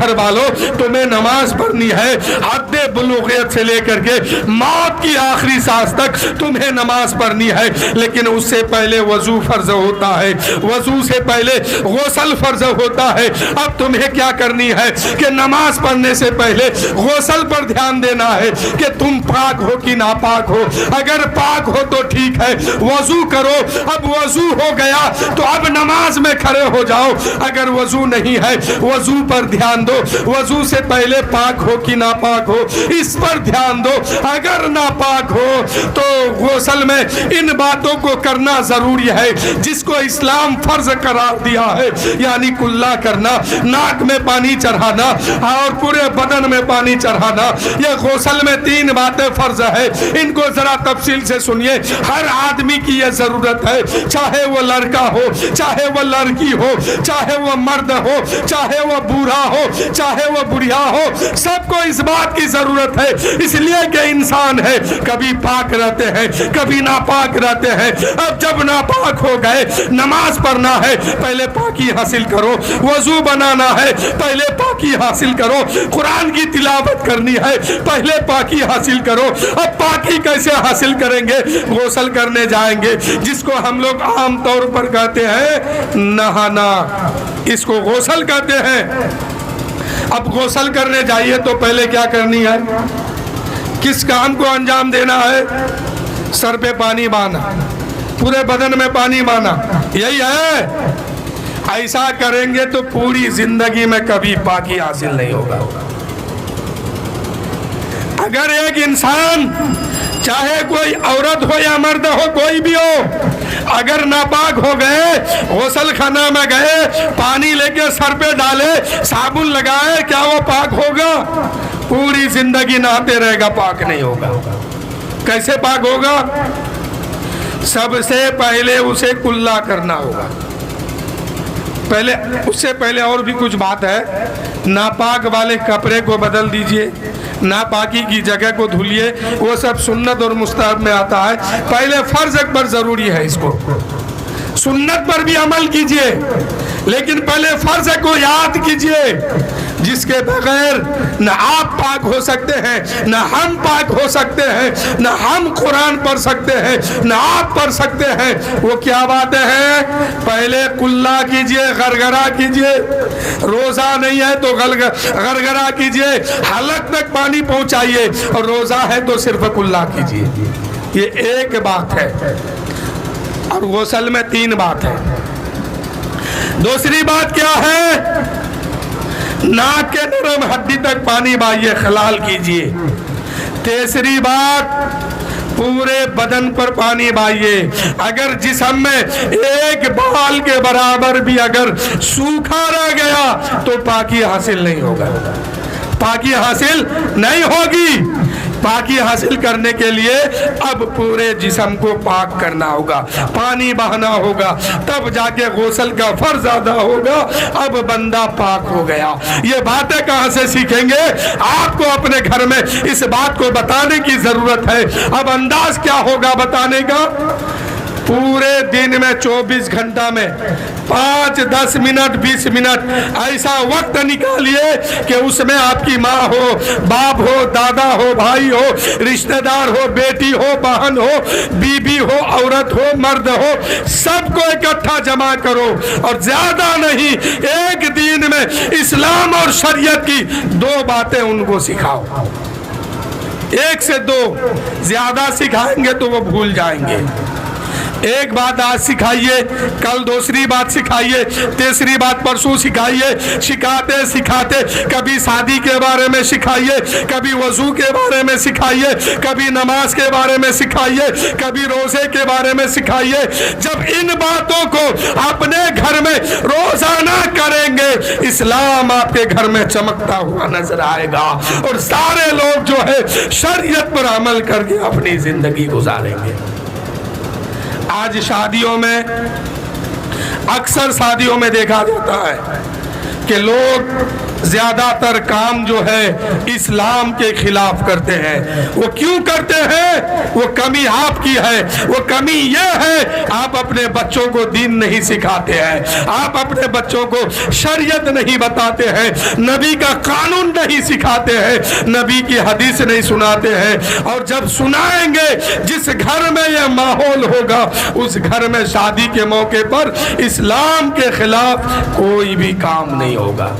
گھر والوں تمہیں نماز پڑھنی ہے، حد بلوغیت سے لے کر کے موت کی آخری سانس تک تمہیں نماز پڑھنی ہے، لیکن اس سے پہلے وضو فرض ہوتا ہے، وضو سے پہلے غسل فرض ہوتا ہے۔ اب تمہیں کیا کرنی ہے کہ نماز پڑھنے سے پہلے غسل پر دھیان دینا ہے کہ تم پاک ہو کہ ناپاک ہو۔ اگر پاک ہو تو ٹھیک ہے، وضو کرو۔ اب وضو ہو گیا تو اب نماز میں کھڑے ہو جاؤ۔ اگر وضو نہیں ہے، وضو پر دھیان دو، وضو سے پہلے پاک ہو کہ ناپاک ہو اس پر دھیان دو۔ اگر ناپاک ہو تو غسل میں ان باتوں کو کرنا ضروری ہے جس کو اسلام فرض قرار دیا ہے، یعنی کلا کرنا، ناک میں پانی چڑھانا اور پورے بدن میں پانی چڑھانا۔ یہ غسل میں 3 باتیں فرض ہے، ان کو ذرا تفصیل سے سنیے۔ ہر آدمی کی یہ ضرورت ہے، چاہے وہ لڑکا ہو، چاہے وہ لڑکی ہو، چاہے وہ مرد ہو، چاہے وہ بوڑھا ہو، چاہے وہ بڑھیا ہو، سب کو اس بات کی ضرورت ہے، اس لیے کہ انسان ہے، کبھی پاک رہتے ہیں کبھی ناپاک رہتے ہیں۔ اب جب ناپاک ہو گئے، نماز پڑھنا ہے پہلے پاکی حاصل کرو، وضو بنانا ہے پہلے پاکی حاصل کرو، قرآن کی تلاوت کرنی ہے پہلے پاکی حاصل کرو۔ اب پاکی کیسے حاصل کریں گے؟ غسل کرنے جائیں گے، جس کو ہم لوگ عام طور پر کہتے ہیں نہانا، اس کو غسل کہتے ہیں۔ اب غسل کرنے جائیے تو پہلے کیا کرنی ہے؟ کس کام کو انجام دینا ہے؟ سر پہ پانی باندھنا، پورے بدن میں پانی باندھنا، یہی ہے۔ ایسا کریں گے تو پوری زندگی میں کبھی پاکی حاصل نہیں ہوگا۔ اگر ایک انسان، چاہے کوئی عورت ہو یا مرد ہو، کوئی بھی ہو، اگر ناپاک ہو گئے، غسل خانہ میں گئے، پانی لے کے سر پہ ڈالے، صابن لگائے، کیا وہ پاک ہوگا؟ پوری زندگی نہاتے رہے گا، پاک نہیں ہوگا۔ کیسے پاک ہوگا؟ سب سے پہلے اسے کلا کرنا ہوگا۔ پہلے اس سے پہلے اور بھی کچھ بات ہے، ناپاک والے کپڑے کو بدل دیجئے، ناپاکی کی جگہ کو دھلیے، وہ سب سنت اور مستحب میں آتا ہے۔ پہلے فرض اکبر ضروری ہے، اس کو سنت پر بھی عمل کیجئے، لیکن پہلے فرض کو یاد کیجئے، جس کے بغیر نہ آپ پاک ہو سکتے ہیں، نہ ہم پاک ہو سکتے ہیں، نہ ہم قرآن پڑھ سکتے ہیں، نہ آپ پڑھ سکتے ہیں۔ وہ کیا باتیں ہیں؟ پہلے کلا کیجئے، غرغرہ کیجئے، روزہ نہیں ہے تو غرغرہ کیجئے، حلق تک پانی پہنچائیے، اور روزہ ہے تو صرف کلا کیجئے۔ یہ ایک بات ہے، اور غسل میں 3 بات ہے۔ دوسری بات کیا ہے؟ ناک کے نرم ہڈی تک پانی بہائیے، خلال کیجئے۔ تیسری بات، پورے بدن پر پانی بہائیے۔ اگر جسم میں ایک بال کے برابر بھی اگر سوکھا رہ گیا تو پاکی حاصل نہیں ہوگا، پاکی حاصل نہیں ہوگی۔ پاکی حاصل کرنے کے لیے اب پورے جسم کو پاک کرنا ہوگا، پانی بہانا ہوگا، تب جا کے غسل کا فرض ادا ہوگا۔ اب بندہ پاک ہو گیا۔ یہ باتیں کہاں سے سیکھیں گے؟ آپ کو اپنے گھر میں اس بات کو بتانے کی ضرورت ہے۔ اب انداز کیا ہوگا بتانے کا؟ پورے دن میں 24 گھنٹہ میں 5 10 منٹ 20 منٹ ایسا وقت نکالیے کہ اس میں آپ کی ماں ہو، باپ ہو، دادا ہو، بھائی ہو، رشتہ دار ہو، بیٹی ہو، بہن ہو، بیوی ہو، عورت ہو، مرد ہو، سب کو اکٹھا جمع کرو، اور زیادہ نہیں، ایک دن میں اسلام اور شریعت کی 2 باتیں ان کو سکھاؤ۔ 1 سے 2، زیادہ سکھائیں گے تو وہ بھول جائیں گے۔ ایک بات آج سکھائیے، کل دوسری بات سکھائیے، تیسری بات پرسوں سکھائیے، سکھاتے سکھاتے کبھی شادی کے بارے میں سکھائیے، کبھی وضو کے بارے میں سکھائیے، کبھی نماز کے بارے میں سکھائیے، کبھی روزے کے بارے میں سکھائیے۔ جب ان باتوں کو اپنے گھر میں روزانہ کریں گے، اسلام آپ کے گھر میں چمکتا ہوا نظر آئے گا، اور سارے لوگ جو ہے شریعت پر عمل کر کے اپنی زندگی گزاریں گے۔ آج شادیوں میں، اکثر شادیوں میں دیکھا جاتا ہے کہ لوگ زیادہ تر کام جو ہے اسلام کے خلاف کرتے ہیں. وہ کیوں کرتے ہیں؟ وہ کمی آپ کی ہے. وہ کمی یہ ہے آپ اپنے بچوں کو دین نہیں سکھاتے ہیں, آپ اپنے بچوں کو شریعت نہیں بتاتے ہیں, نبی کا قانون نہیں سکھاتے ہیں, نبی کی حدیث نہیں سناتے ہیں. اور جب سنائیں گے, جس گھر میں یہ ماحول ہوگا اس گھر میں شادی کے موقع پر اسلام کے خلاف کوئی بھی کام نہیں ہوگا.